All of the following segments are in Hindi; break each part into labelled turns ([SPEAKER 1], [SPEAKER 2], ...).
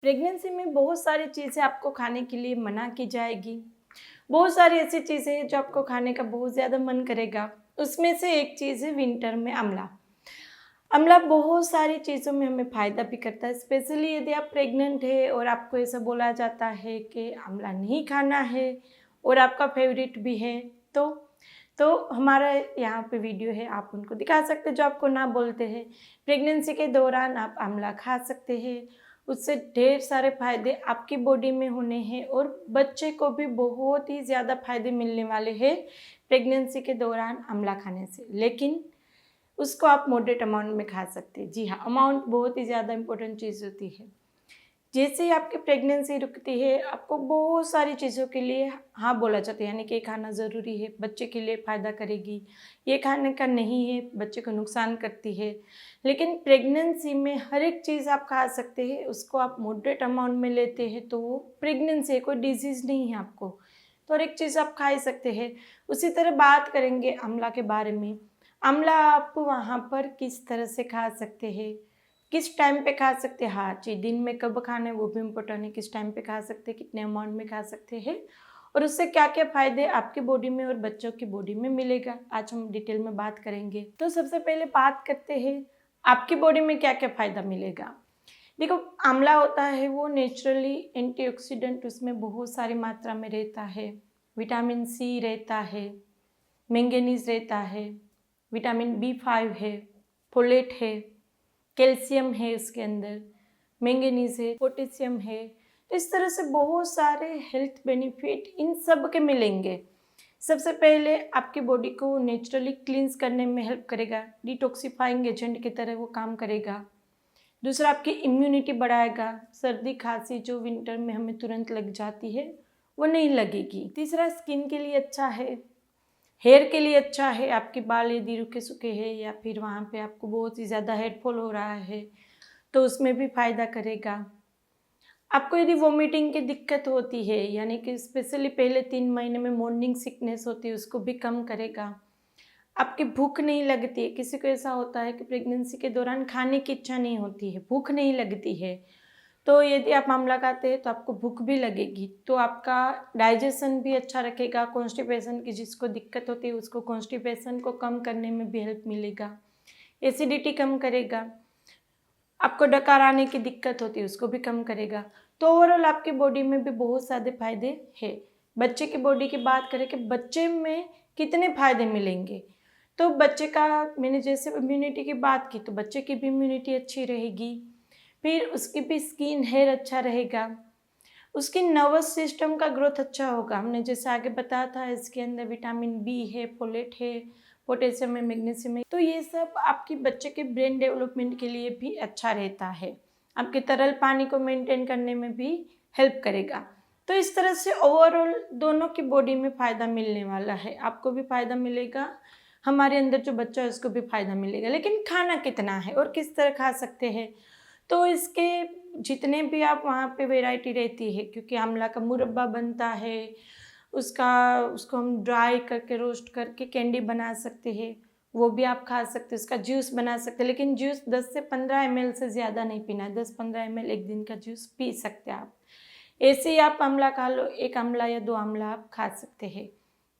[SPEAKER 1] प्रेगनेंसी में बहुत सारी चीज़ें आपको खाने के लिए मना की जाएगी। बहुत सारी ऐसी चीज़ें हैं जो आपको खाने का बहुत ज़्यादा मन करेगा। उसमें से एक चीज़ है विंटर में अमला। अमला बहुत सारी चीज़ों में हमें फ़ायदा भी करता है, स्पेशली यदि आप प्रेग्नेंट है और आपको ऐसा बोला जाता है कि अमला नहीं खाना है और आपका फेवरेट भी है, तो हमारा यहाँ पे वीडियो है, आप उनको दिखा सकते हैं जो आपको ना बोलते हैं। प्रेगनेंसी के दौरान आप अमला खा सकते हैं, उससे ढेर सारे फ़ायदे आपकी बॉडी में होने हैं और बच्चे को भी बहुत ही ज़्यादा फ़ायदे मिलने वाले हैं प्रेगनेंसी के दौरान अमला खाने से। लेकिन उसको आप मॉडरेट अमाउंट में खा सकते हैं। जी हाँ, अमाउंट बहुत ही ज़्यादा इम्पोर्टेंट चीज़ होती है। जैसे ही आपकी प्रेगनेंसी रुकती है, आपको बहुत सारी चीज़ों के लिए हाँ बोला जाता है, यानी कि ये खाना ज़रूरी है, बच्चे के लिए फ़ायदा करेगी, ये खाने का नहीं है, बच्चे को नुकसान करती है। लेकिन प्रेगनेंसी में हर एक चीज़ आप खा सकते हैं, उसको आप मॉडरेट अमाउंट में लेते हैं तो वो प्रेगनेंसी है, कोई डिजीज़ नहीं है आपको, तो हर एक चीज़ आप खा ही सकते हैं। उसी तरह बात करेंगे अमला के बारे में। अमला आप वहाँ पर किस तरह से खा सकते हैं, किस टाइम पे खा सकते हैं। हाँ जी, दिन में कब खाना है वो भी इम्पोर्टेंट है, किस टाइम पे खा सकते हैं, कितने अमाउंट में खा सकते हैं और उससे क्या क्या फ़ायदे आपकी बॉडी में और बच्चों की बॉडी में मिलेगा, आज हम डिटेल में बात करेंगे। तो सबसे पहले बात करते हैं आपकी बॉडी में क्या क्या फ़ायदा मिलेगा। देखो, आंवला होता है वो नेचुरली एंटीऑक्सीडेंट उसमें बहुत सारी मात्रा में रहता है। विटामिन सी रहता है, मैंगनीज रहता है, विटामिन बी5 है, फोलेट है, कैल्शियम है इसके अंदर, मैंगनीज है, पोटेशियम है। तो इस तरह से बहुत सारे हेल्थ बेनिफिट इन सब के मिलेंगे। सबसे पहले आपकी बॉडी को नेचुरली क्लींस करने में हेल्प करेगा, डिटॉक्सिफाइंग एजेंट की तरह वो काम करेगा। दूसरा, आपकी इम्यूनिटी बढ़ाएगा, सर्दी खांसी जो विंटर में हमें तुरंत लग जाती है वो नहीं लगेगी। तीसरा, स्किन के लिए अच्छा है, हेयर के लिए अच्छा है। आपके बाल यदि रुके सूखे हैं या फिर वहाँ पे आपको बहुत ही ज़्यादा हेयर फॉल हो रहा है तो उसमें भी फ़ायदा करेगा। आपको यदि वोमिटिंग की दिक्कत होती है, यानी कि स्पेशली पहले 3 महीने में मॉर्निंग सिकनेस होती है, उसको भी कम करेगा। आपकी भूख नहीं लगती है, किसी को ऐसा होता है कि प्रेगनेंसी के दौरान खाने की इच्छा नहीं होती है, भूख नहीं लगती है, तो यदि आप आंवला खाते हैं तो आपको भूख भी लगेगी, तो आपका डाइजेशन भी अच्छा रखेगा। कॉन्स्टिपेशन की जिसको दिक्कत होती है उसको कॉन्स्टिपेशन को कम करने में भी हेल्प मिलेगा। एसिडिटी कम करेगा। आपको डकार आने की दिक्कत होती है उसको भी कम करेगा। तो ओवरऑल आपकी बॉडी में भी बहुत सारे फायदे हैं। बच्चे की बॉडी की बात करें कि बच्चे में कितने फायदे मिलेंगे, तो बच्चे का, मैंने जैसे इम्यूनिटी की बात की, तो बच्चे की भी इम्यूनिटी अच्छी रहेगी, फिर उसकी भी स्किन हेयर अच्छा रहेगा, उसकी नर्वस सिस्टम का ग्रोथ अच्छा होगा। हमने जैसे आगे बताया था, इसके अंदर विटामिन बी है, फोलेट है, पोटेशियम है, मैग्नीशियम है, तो ये सब आपके बच्चे के ब्रेन डेवलपमेंट के लिए भी अच्छा रहता है। आपके तरल पानी को मेंटेन करने में भी हेल्प करेगा। तो इस तरह से ओवरऑल दोनों की बॉडी में फ़ायदा मिलने वाला है। आपको भी फ़ायदा मिलेगा, हमारे अंदर जो बच्चा है उसको भी फ़ायदा मिलेगा। लेकिन खाना कितना है और किस तरह खा सकते हैं, तो इसके जितने भी आप वहाँ पे वैरायटी रहती है, क्योंकि आंवला का मुरब्बा बनता है, उसको हम ड्राई करके रोस्ट करके कैंडी बना सकते हैं, वो भी आप खा सकते हैं। उसका जूस बना सकते हैं, लेकिन जूस 10 से 15 ml से ज़्यादा नहीं पीना है। 10-15 ml एक दिन का जूस पी सकते हैं आप। ऐसे ही आप आंवला खा लो, 1 आंवला या 2 आंवला आप खा सकते हैं।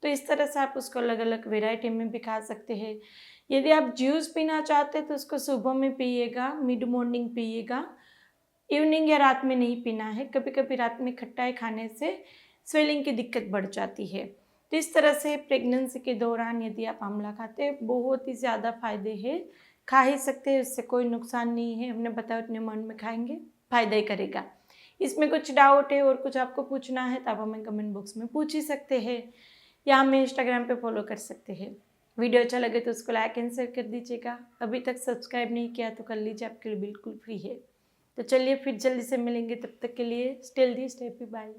[SPEAKER 1] तो इस तरह से आप उसको अलग अलग वेराइटी में भी खा सकते हैं। यदि आप जूस पीना चाहते हैं तो उसको सुबह में पिएगा, मिड मॉर्निंग पिएगा, इवनिंग या रात में नहीं पीना है। कभी कभी रात में खट्टाई खाने से स्वेलिंग की दिक्कत बढ़ जाती है। तो इस तरह से प्रेगनेंसी के दौरान यदि आप आंवला खाते हैं, बहुत ही ज़्यादा फायदे हैं, खा ही सकते हैं, उससे कोई नुकसान नहीं है। हमने बताया उतने अमाउंट में खाएंगे फ़ायदा ही करेगा। इसमें कुछ डाउट है और कुछ आपको पूछना है तो आप हमें कमेंट बॉक्स में पूछ ही सकते हैं या हमें इंस्टाग्राम पे फॉलो कर सकते हैं। वीडियो अच्छा लगे तो उसको लाइक एंड शेयर कर दीजिएगा। अभी तक सब्सक्राइब नहीं किया तो कर लीजिए, आपके लिए बिल्कुल फ्री है। तो चलिए फिर जल्दी से मिलेंगे, तब तक के लिए stay healthy, stay happy, bye.